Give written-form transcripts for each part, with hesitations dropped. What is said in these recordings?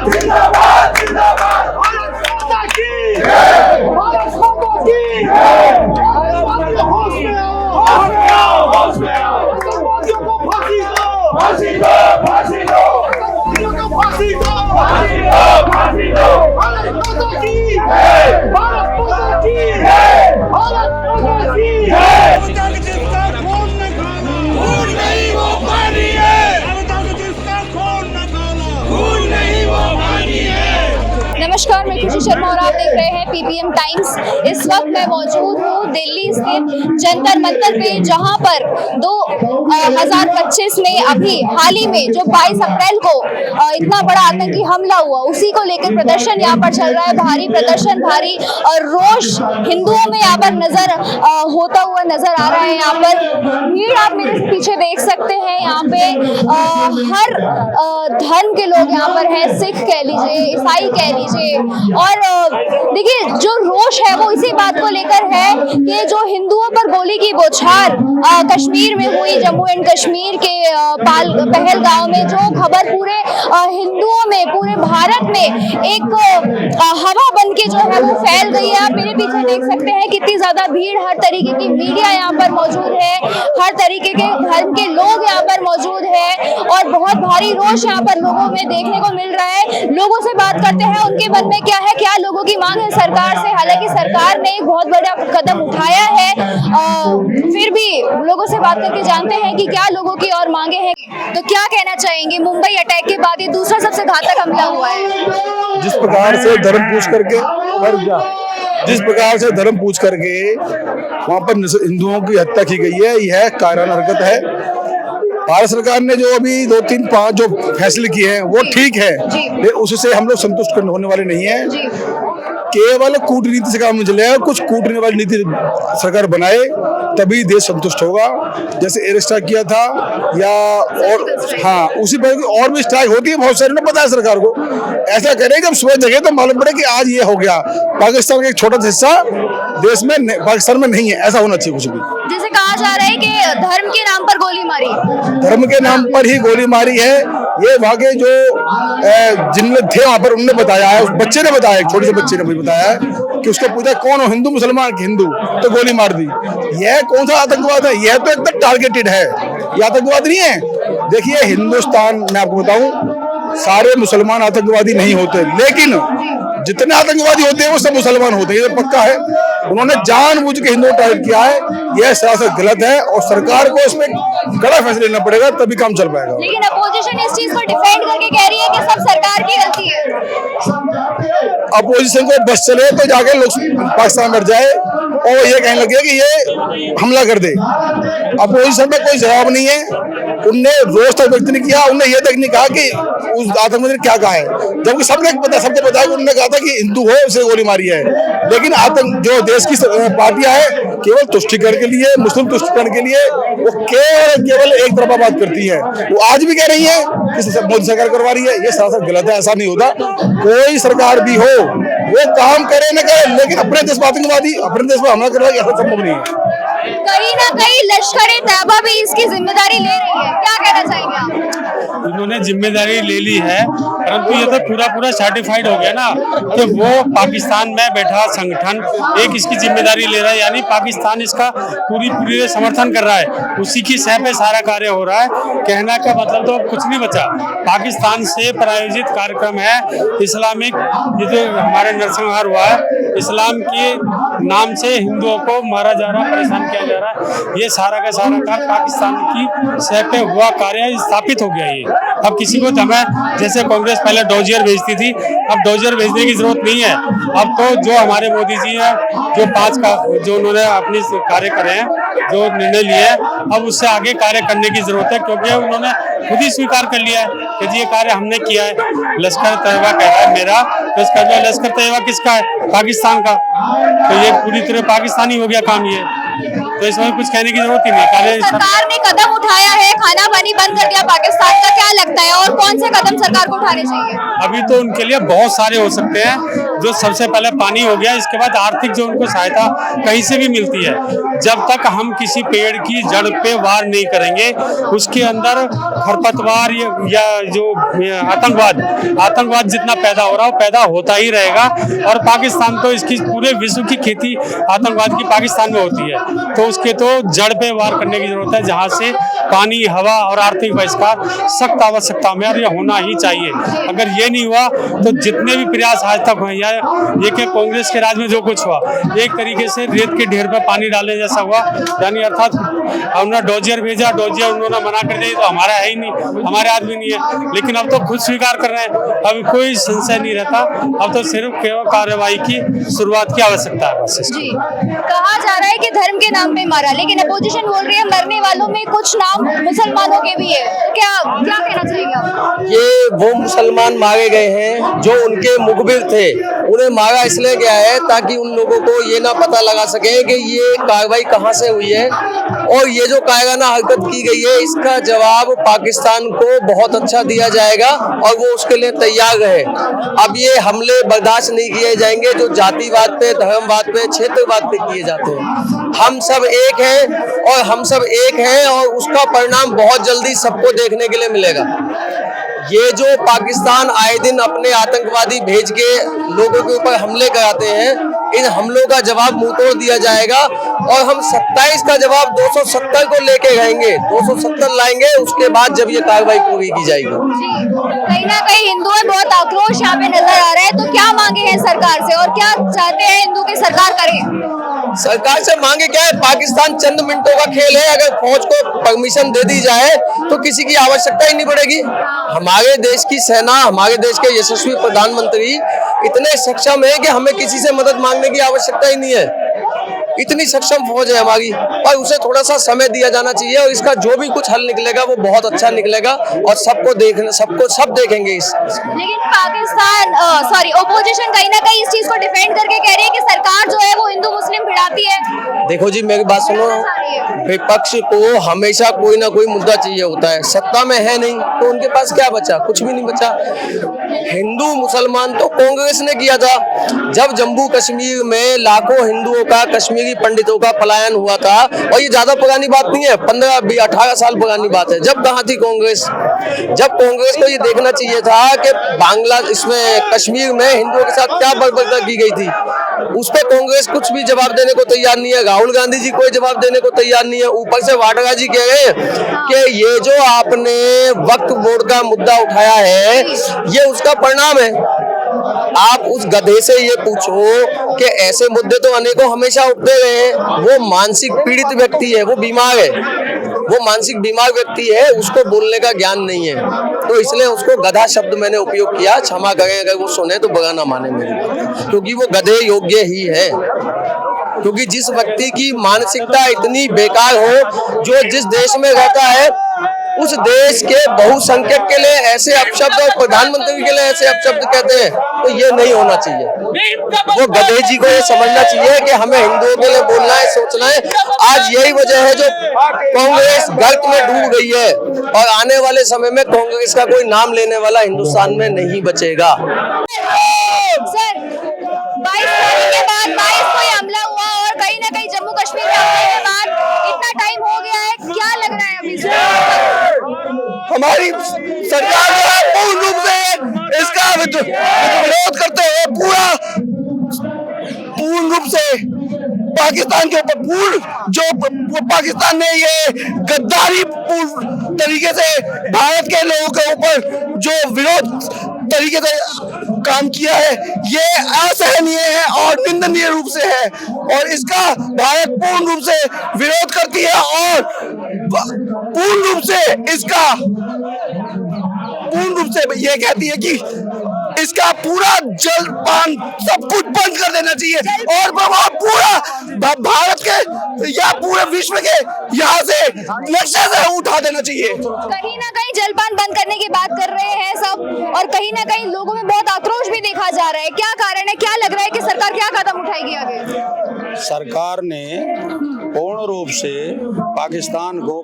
जिंदाबाद जिंदाबाद भारत माता की भारत माता की होश में आओ होश में आओ आतंकवादियों को फांसी दो फांसी दो फांसी दो आतंकवादियों को फांसी दो फांसी दो फांसी दो भारत माता की भारत माता की भारत माता की खून नहीं वो पानी है खून नहीं वो पानी है। नमस्कार, मैं खुशी शर्मा और आप देख रहे हैं पीपीएम टाइम्स। इस वक्त मैं मौजूद हूँ दिल्ली स्थित जंतर मंतर पे, जहाँ पर 2025 में अभी हाल ही में जो 22 अप्रैल को इतना बड़ा आतंकी हमला हुआ, उसी को लेकर प्रदर्शन यहाँ पर चल रहा है। भारी प्रदर्शन, भारी रोष हिंदुओं में यहाँ पर होता हुआ नजर आ रहा है। यहाँ पर भीड़ आप मेरे पीछे देख सकते हैं। यहाँ पे हर धर्म के लोग यहाँ पर हैं, सिख कह लीजिए, ईसाई कह लीजिए। और देखिए, जो रोष है वो इसी बात को लेकर है कि जो हिंदुओं पर गोली की बौछार कश्मीर में हुई, जम्मू एंड कश्मीर के पहलगांव में, जो खबर पूरे हिंदुओं में, पूरे भारत में एक हवा बन के जो है वो फैल गई है। आप मेरे पीछे देख सकते हैं कितनी ज्यादा भीड़, हर तरीके की मीडिया यहाँ पर मौजूद है, हर तरीके के धर्म के लोग यहाँ पर मौजूद है और बहुत भारी रोष यहाँ पर लोगों में देखने को मिल रहा है। लोगों से बात करते हैं, उनके मन में क्या है, क्या लोगों की मांग है सरकार से। हालांकि सरकार ने एक बहुत बड़ा कदम उठाया है, फिर भी लोगों से बात करके जानते हैं कि क्या लोगों की और मांगे हैं। तो क्या कहना चाहेंगे, मुंबई अटैक के बाद ये दूसरा सबसे घातक हमला हुआ है। जिस प्रकार से धर्म पूछ करके वहाँ पर हिंदुओं की हत्या की गई है, यह कायराना हरकत है। भारत सरकार ने जो अभी 2, 3, 5 जो फैसले किए हैं वो ठीक है, लेकिन उससे हम लोग संतुष्ट होने वाले नहीं है। केवल कूटनीति से काम नहीं चलेगा, कुछ कूटने वाली नीति सरकार बनाए तभी देश संतुष्ट होगा। जैसे एयर स्ट्राइक किया था या और हाँ, उसी पर और भी स्ट्राइक होती है, बहुत सारे ने पता है सरकार को। ऐसा करें कि हम सुबह जगह तो मालूम पड़े कि आज ये हो गया। पाकिस्तान का एक छोटा सा हिस्सा देश में, पाकिस्तान में नहीं है, ऐसा होना चाहिए कुछ भी। जैसे कहा जा रहा है कि धर्म के नाम पर गोली मारी, धर्म के नाम पर ही गोली मारी है। ये वहाँ के जो जिनमें थे वहाँ पर उनने बताया है, उस बच्चे ने बताया, एक छोटे से बच्चे ने भी बताया है कि उसको पूछा कौन हो, हिंदू मुसलमान, हिंदू, तो गोली मार दी। यह कौन सा आतंकवाद है? यह तो एकदम टारगेटेड है, यह आतंकवाद नहीं है। देखिए, हिंदुस्तान में आपको बताऊं, सारे मुसलमान आतंकवादी नहीं होते, लेकिन जितने आतंकवादी होते हैं वो सब मुसलमान होते हैं, ये पक्का है। उन्होंने जानबूझ के हिंदुओं को टारगेट किया है, यह सरासर गलत है और सरकार को इसमें कड़ा फैसला लेना पड़ेगा, तभी काम चल पाएगा। लेकिन अपोजिशन इस चीज को डिफेंड करके कह रही है कि सब सरकार की गलती है। अपोजिशन को बस चले तो जाके लोग पाकिस्तान बैठ जाए और ये कहने लगे कि ये हमला कर दे। अपोजिशन में कोई जवाब नहीं है, उनने रोज तक व्यक्त नहीं किया, उनने ये तक नहीं कहा कि उस आतंकवादी ने क्या कहा है, जबकि सबको पता है कि उन्होंने कहा था कि हिंदू हो उसे गोली मारी है। लेकिन आतंक जो देश की पार्टियां हैं केवल तुष्टिकरण के लिए, मुस्लिम तुष्टिकरण के लिए वो केवल एक तरफा बात करती है। वो आज भी कह रही है कि मोदी सरकार करवा रही है, ये सरासर गलत है, ऐसा नहीं होता। कोई सरकार भी हो वो काम करे न करे, लेकिन अपने देश में आतंकवादी अपने देश में हमला करना ऐसा संभव नहीं है। कहीं ना कहीं लश्कर-ए-तैयबा भी इसकी जिम्मेदारी ले रही है, क्या कहना चाहेंगे आप? इन्होंने जिम्मेदारी ले ली है, परंतु ये तो पूरा सर्टिफाइड हो गया ना कि वो पाकिस्तान में बैठा संगठन एक इसकी जिम्मेदारी ले रहा है, यानी पाकिस्तान इसका पूरी समर्थन कर रहा है, उसी की सह पे सारा कार्य हो रहा है। कहना का मतलब तो कुछ नहीं बचा। पाकिस्तान से प्रायोजित कार्यक्रम है इस्लामिक, ये जो हमारे नरसंहार हुआ है, इस्लाम के नाम से हिंदुओं को मारा जा रहा है, परेशान किया जा रहा है, ये सारा का सारा कार्य पाकिस्तान की सह पे हुआ कार्य स्थापित हो गया। ये अब किसी को हमें, जैसे कांग्रेस पहले डोजियर भेजती थी, अब डोजियर भेजने की जरूरत नहीं है। अब तो जो हमारे मोदी जी हैं, जो 5 का जो उन्होंने अपनी कार्य करे हैं, जो निर्णय लिए हैं, अब उससे आगे कार्य करने की जरूरत है, क्योंकि उन्होंने खुद ही स्वीकार कर लिया है कि ये कार्य हमने किया है। लश्कर तैयबा कह रहा है मेरा, तो इसका लश्कर तैयबा किसका है? पाकिस्तान का। तो ये पूरी तरह पाकिस्तानी हो गया काम ये, तो इसमें कुछ कहने की जरूरत ही नहीं। सरकार ने कदम उठाया है, खाना पानी बंद कर दिया पाकिस्तान का, क्या लगता है और कौन से कदम सरकार को उठाने चाहिए? अभी तो उनके लिए बहुत सारे हो सकते हैं, जो सबसे पहले पानी हो गया, इसके बाद आर्थिक जो उनको सहायता कहीं से भी मिलती है। जब तक हम किसी पेड़ की जड़ पे वार नहीं करेंगे, उसके अंदर खरपतवार या जो आतंकवाद जितना पैदा हो रहा है वो पैदा होता ही रहेगा। और पाकिस्तान तो इसकी पूरे विश्व की खेती आतंकवाद की पाकिस्तान में होती है, तो उसके तो जड़ पे वार करने की जरूरत है, जहां से पानी, हवा और आर्थिक बहिष्कार सख्त आवश्यकता में, और ये होना ही चाहिए। अगर ये नहीं हुआ तो जितने भी प्रयास आज तक हुए, या ये कि कांग्रेस के राज में जो कुछ हुआ, एक तरीके से रेत के ढेर पर पानी डालने जैसा हुआ। यानी अर्थात हमने डोजियर भेजा, डोजियर उन्होंने मना कर दिया, तो हमारा है ही नहीं, हमारे आदमी नहीं है। लेकिन अब तो खुद स्वीकार कर रहे हैं, अब कोई संशय नहीं रहता, अब तो सिर्फ केवल कार्रवाई की शुरुआत की आवश्यकता है बस। जी, कहा जा रहा है कि धर्म के नाम पे मारा, लेकिन अपोजिशन बोल रही है मरने वालों में कुछ नाम मुसलमानों के भी है। क्या कहना चाहेंगे आप? ये वो मुसलमान मारे गए हैं जो उनके मुखबिर थे। उन्हें मारा इसलिए गया है ताकि उन लोगों को ये ना पता लगा सके कि ये कार्रवाई कहां से हुई है, और ये जो कायराना हरकत की गई है इसका जवाब पाकिस्तान को बहुत अच्छा दिया जाएगा और वो उसके लिए तैयार रहे। अब ये हमले बर्दाश्त नहीं किए जाएंगे जो जातिवाद पे, धर्मवाद पे, क्षेत्रवाद पे किए जाते हैं। हम सब एक हैं और उसका परिणाम बहुत जल्दी सबको देखने के लिए मिलेगा। ये जो पाकिस्तान आए दिन अपने आतंकवादी भेज के लोगों के ऊपर हमले कराते हैं, इन हमलों का जवाब मुंह तोड़ दिया जाएगा, और हम 27 का जवाब 270 को लेके रहेंगे, 270 लाएंगे। उसके बाद जब ये कार्रवाई पूरी की जाएगी। कहीं ना कहीं हिंदुओं में बहुत आक्रोश यहाँ पे नजर आ रहा है, तो क्या मांगे हैं सरकार से और क्या चाहते हैं हिंदू की सरकार करे? सरकार से मांगे क्या है? पाकिस्तान चंद मिनटों का खेल है। अगर फौज को परमिशन दे दी जाए तो किसी की आवश्यकता ही नहीं पड़ेगी। हमारे देश की सेना, हमारे देश के यशस्वी प्रधानमंत्री इतने सक्षम है कि हमें किसी से मदद मांगने की आवश्यकता ही नहीं है। इतनी सक्षम फौज है हमारी, और उसे थोड़ा सा समय दिया जाना चाहिए, और इसका जो भी कुछ हल निकलेगा वो बहुत अच्छा निकलेगा, और सब देखेंगे इस। लेकिन पाकिस्तान ओपोजिशन कहीं ना कहीं इस चीज को डिफेंड करके कह रही है कि सरकार जो है वो हिंदू मुस्लिम भिड़ाती है। देखो जी, मेरी बात सुनो, विपक्ष को हमेशा कोई ना कोई मुद्दा चाहिए होता है। सत्ता में है नहीं तो उनके पास क्या बचा? कुछ भी नहीं बचा। हिंदू मुसलमान तो कांग्रेस ने किया था। जब जम्मू कश्मीर में लाखों हिंदुओं का, कश्मीरी पंडितों का पलायन हुआ था, और ये ज्यादा पुरानी बात नहीं है, 15-18 साल पुरानी बात है। जब कहाँ थी कांग्रेस? जब कांग्रेस को ये देखना चाहिए था कि इसमें कश्मीर में हिंदुओं के साथ क्या बर्बरता की गई थी, उस पर कांग्रेस कुछ भी जवाब देने को तैयार नहीं है। राहुल गांधी जी कोई जवाब देने को तैयार नहीं है। ऊपर से वाड्रा जी कह रहे हैं कि ये जो आपने वक्फ बोर्ड का मुद्दा उठाया है ये उसका परिणाम है। आप उस गधे से ये पूछो कि ऐसे मुद्दे तो अनेकों हमेशा उठते रहे हैं। वो मानसिक पीड़ित व्यक्ति है, वो बीमार है, वो मानसिक बीमार व्यक्ति है, उसको बोलने का ज्ञान नहीं है, तो इसलिए उसको गधा शब्द मैंने उपयोग किया। क्षमा करें अगर वो सुने तो बुरा ना माने मेरी बात, क्योंकि वो गधे योग्य ही है। क्योंकि जिस व्यक्ति की मानसिकता इतनी बेकार हो, जो जिस देश में रहता है उस देश के बहुसंख्यक के लिए ऐसे अपशब्द और प्रधानमंत्री के लिए ऐसे अपशब्द कहते हैं, तो ये नहीं होना चाहिए। वो गधे जी को ये समझना चाहिए कि हमें हिंदुओं के लिए बोलना है, सोचना है। आज यही वजह है जो कांग्रेस गर्त में डूब गई है, और आने वाले समय में कांग्रेस का कोई नाम लेने वाला हिंदुस्तान में नहीं बचेगा। सर, 22 तारीख के बाद 22 को ये हमला हुआ, और कहीं ना कहीं जम्मू कश्मीर में हमले के बाद इतना टाइम हो गया है, क्या लग रहा है अभी से? हमारी सरकार जो है पूर्ण रूप से इसका विरोध करते हुए पूर्ण रूप से पाकिस्तान के ऊपर पाकिस्तान ने ये गद्दारी पूर्ण तरीके से भारत के लोगों के ऊपर जो विरोध तरीके से काम किया है, ये असहनीय है और निंदनीय रूप से है, और इसका भारत पूर्ण रूप से विरोध करती है, और पूर्ण रूप से ये कहती है कि इसका पूरा जलपान सब कुछ बंद कर देना चाहिए, और पूरा भारत के या पूरे विश्व के यहाँ से नक्शे से उठा देना चाहिए। कहीं ना कहीं जलपान बंद करने की बात कर रहे हैं सब, और कहीं ना कहीं लोगों में बहुत आक्रोश भी देखा जा रहा है। क्या कारण है, क्या लग रहा है कि सरकार क्या कदम उठाएगी आगे? सरकार ने पूर्ण रूप से पाकिस्तान को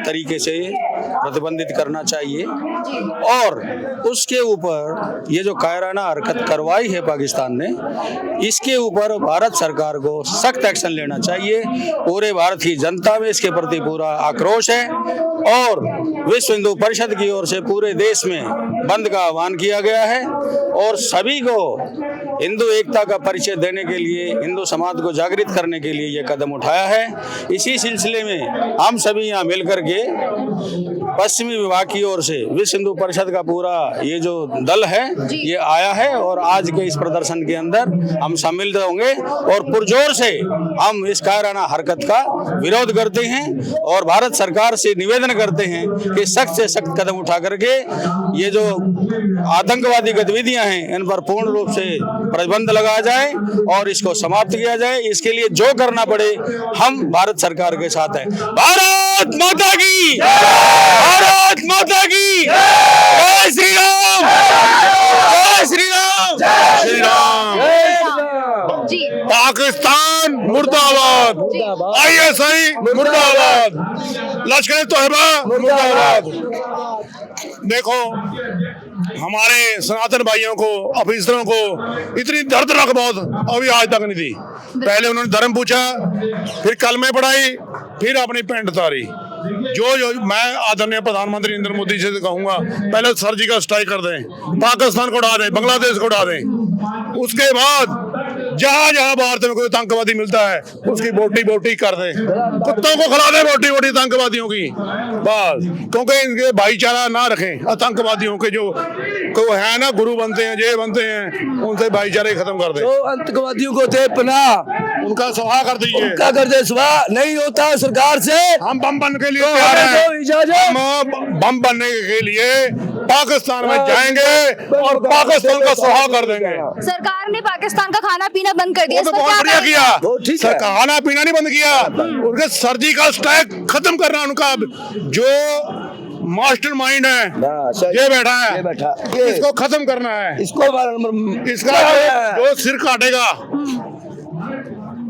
तरीके से प्रतिबंधित करना चाहिए और उसके ऊपर ये जो कायराना हरकत करवाई है पाकिस्तान ने, इसके ऊपर भारत सरकार को सख्त एक्शन लेना चाहिए। पूरे भारत की जनता में इसके प्रति पूरा आक्रोश है और विश्व हिंदू परिषद की ओर से पूरे देश में बंद का आह्वान किया गया है और सभी को हिंदू एकता का परिचय देने के लिए, हिंदू समाज को जागृत करने के लिए ये कदम उठाया है। इसी सिलसिले में हम सभी यहाँ मिलकर के पश्चिमी विभाग की ओर से विश्व हिंदू परिषद का पूरा ये जो दल है ये आया है और आज के इस प्रदर्शन के अंदर हम सम्मिलित होंगे और पुरजोर से हम इस कायराना हरकत का विरोध करते हैं और भारत सरकार से निवेदन करते हैं कि सख्त से सख्त कदम उठा करके ये जो आतंकवादी गतिविधियां हैं इन पर पूर्ण रूप से प्रतिबंध लगाया जाए और इसको समाप्त किया जाए। इसके लिए जो करना पड़े हम भारत सरकार के साथ हैं। भारत माता की, भारत माता की जय श्री राम, जय श्री राम, जय श्री राम। जी पाकिस्तान मुर्दाबाद, ISI मुर्दाबाद, लश्कर तोयबा मुर्दाबाद। देखो हमारे सनातन भाइयों को, ऑफिसरों को इतनी दर्दनाक मौत अभी आज तक नहीं दी। पहले उन्होंने धर्म पूछा, फिर कलमे पढ़ाई, फिर अपनी पेंट उतारी। जो मैं आदरणीय प्रधानमंत्री नरेंद्र मोदी से कहूंगा, पहले सर्जिकल स्ट्राइक कर दें, पाकिस्तान को उड़ा दें, बांग्लादेश को उड़ा दें, उसके बाद जहां जहां भारत में कोई आतंकवादी मिलता है उसकी बोटी बोटी कर दें, कुत्तों को खिला दें बोटी बोटी आतंकवादियों की, बस। क्योंकि इनके भाईचारा ना रखें आतंकवादियों के, जो को है ना गुरु बनते हैं, जय बनते हैं, उनसे भाईचारे खत्म कर दें। तो आतंकवादियों को दे पनाह, उनका स्वाहा कर दीजिए, उनका कर दे स्वाहा। नहीं होता सरकार से, हम बम बनने के लिए तो तैयार हमें हैं। दो इजाजत। हम बम बनने के लिए पाकिस्तान में जाएंगे और पाकिस्तान का स्वाहा कर देंगे। सरकार ने पाकिस्तान का खाना पीना बंद कर दिया, वो तो इस पर बहुत क्या बढ़िया कहेंगे? वो किया, ठीक है। खाना पीना नहीं बंद किया, उनके सर्जिकल स्ट्राइक खत्म करना उनका जो मास्टर माइंड है ये बैठा है, ये बैठा, इसको खत्म करना है। इसको इसका जो सिर काटेगा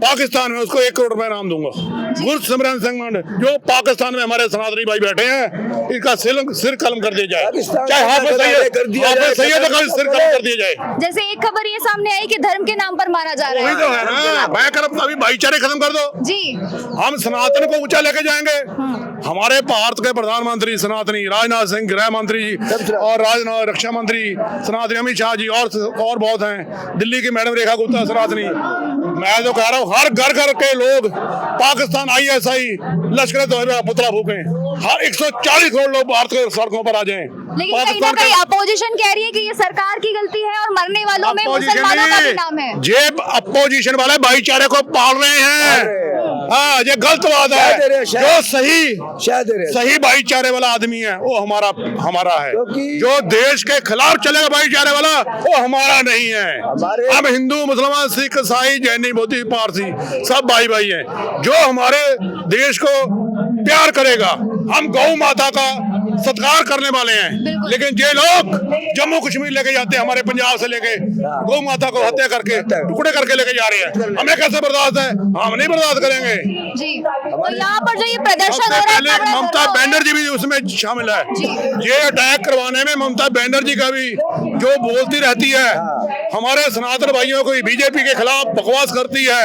पाकिस्तान में उसको 1 करोड़ रुपए इनाम दूंगा। गुरसिमरन सिंह मान जो पाकिस्तान में हमारे सनातनी भाई बैठे हैं, इनका सिर कलम कर दिया जाए, चाहे हाफिज सैयद का सिर कलम कर दिया जाए। जैसे एक खबर ये सामने आई कि धर्म के नाम पर मारा जा रहा वही तो है। है ना, मैं कर अभी भाईचारे खत्म कर दो जी, हम सनातन को ऊंचा लेके जाएंगे। हमारे भारत के प्रधानमंत्री सनातनी राजनाथ सिंह, गृह मंत्री जी और राजनाथ रक्षा मंत्री सनातनी अमित शाह जी और बहुत हैं, दिल्ली की मैडम रेखा गुप्ता सनातनी। मैं तो कह रहा हूँ हर घर घर के लोग पाकिस्तान ISI लश्कर तोयबा का पुतला फूकें, हर 140 करोड़ लोग भारत के सड़कों पर आ जाएं। लेकिन कहीं ना कहीं अपोजिशन कह रही है कि ये सरकार की गलती है और मरने वालों में मुसलमानों का भी नाम है। ये अपोजिशन वाले भाईचारे को पाल रहे हैं। हाँ, ये गलत बात है। जो सही भाईचारे वाला आदमी है वो हमारा है, जो देश के खिलाफ चलेगा भाईचारे वाला वो हमारा नहीं है। हम हिंदू मुसलमान सिख ईसाई जैनी बौद्ध पारसी सब भाई भाई हैं। जो हमारे देश को प्यार करेगा, हम गौ माता का सत्कार करने वाले हैं। लेकिन ये लोग जम्मू कश्मीर लेके जाते हैं, हमारे पंजाब से लेके गौ माता को हत्या करके टुकड़े करके लेके जा रहे हैं। हमें कैसे बर्दाश्त है? हम नहीं बर्दाश्त करेंगे जी। तो यहाँ पर जो ये प्रदर्शन हो रहा है, पहले ममता बनर्जी भी उसमें शामिल है। ये अटैक करवाने में ममता बनर्जी का भी जो बोलती रहती है, हमारे सनातन भाइयों को बीजेपी के खिलाफ बकवास करती है।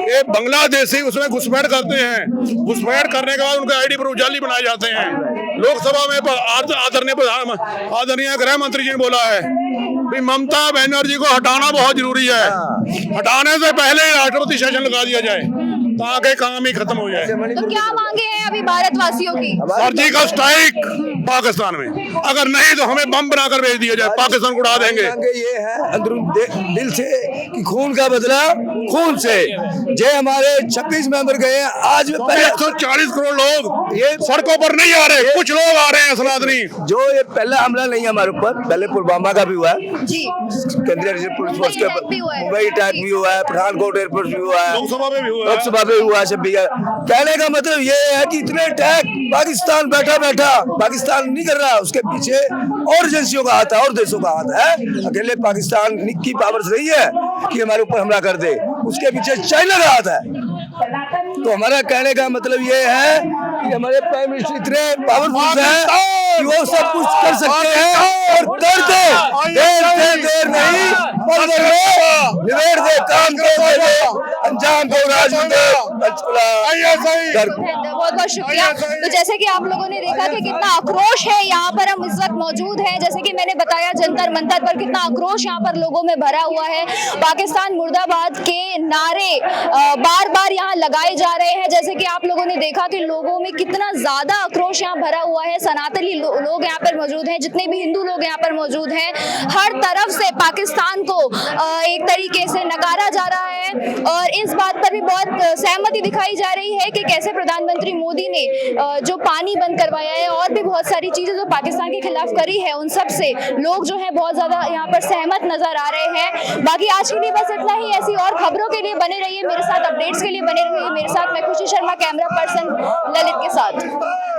ये बांग्लादेशी उसमें घुसपैठ करते हैं, घुसपैठ करने के बाद उनके ID पर उजाली बनाए जाते हैं। लोकसभा में आदरणीय गृह मंत्री जी ने बोला है कि ममता बनर्जी को हटाना बहुत जरूरी है, हटाने से पहले राष्ट्रपति शासन लगा दिया जाए ताकि काम ही खत्म हो जाए। तो क्या मांगे हैं अभी भारतवासियों की? सर्जिकल स्ट्राइक पाकिस्तान में, अगर नहीं तो हमें बम बनाकर भेज दिया जाए, पाकिस्तान को उड़ा देंगे। ये है अंदरून दिल से कि खून का बदला खून से। जे हमारे 26 मेंबर गए हैं, आज में पहले 140 करोड़ लोग ये सड़कों पर नहीं आ रहे, कुछ लोग आ रहे हैं सनातनी। जो ये पहला हमला नहीं है हमारे ऊपर, पहले पुलवामा का भी हुआ है जी, केंद्रीय रिजर्व पुलिस फोर्स के ऊपर, मुंबई अटैक भी हुआ है, पठानकोट एयरपोर्ट भी हुआ है, लोकसभा में भी हुआ है, लोकसभा में हुआ है। कहने का मतलब ये है कि इतने अटैक पाकिस्तान बैठा पाकिस्तान नहीं कर रहा, उसके पीछे और एजेंसियों का हाथ है और देशों का हाथ है। अकेले पाकिस्तान की पावर नहीं है कि हमारे ऊपर हमला कर दे। उसके पीछे चाइना का हाथ है। तो हमारा कहने का मतलब ये है कि हमारे प्राइम मिनिस्टर इतने पावरफुल हैं कि वो सब कुछ कर सकते हैं और देर नहीं निबेड़ दे काम को अंजाम दो बहुत बहुत शुक्रिया। तो जैसे कि आप लोगों ने देखा कि कितना आक्रोश है यहाँ पर हम इस वक्त मौजूद हैं। जैसे कि मैंने बताया जंतर मंतर पर कितना आक्रोश यहाँ पर लोगों में भरा हुआ है। पाकिस्तान मुर्दाबाद के नारे बार बार यहाँ लगाए जा रहे हैं। जैसे कि आप लोगों ने देखा कि लोगों में कितना ज्यादा आक्रोश यहाँ भरा हुआ है। सनातनी लोग यहाँ पर मौजूद हैं, जितने भी हिंदू लोग यहाँ पर मौजूद हैं, हर तरफ से पाकिस्तान को एक तरीके से नकारा जा रहा है और इस बात पर भी बहुत सहमति दिखाई जा रही है कि कैसे प्रधानमंत्री मोदी ने जो पानी बंद करवाया है और भी बहुत सारी चीजें जो पाकिस्तान के खिलाफ करी है, उन सब से लोग जो है बहुत ज्यादा यहाँ पर सहमत नजर आ रहे हैं। बाकी आज के लिए बस इतना ही। ऐसी और खबरों के लिए बने रहिए मेरे साथ, अपडेट्स के लिए बने रहिए मेरे साथ। मैं खुशी शर्मा, कैमरा पर्सन ललित के साथ।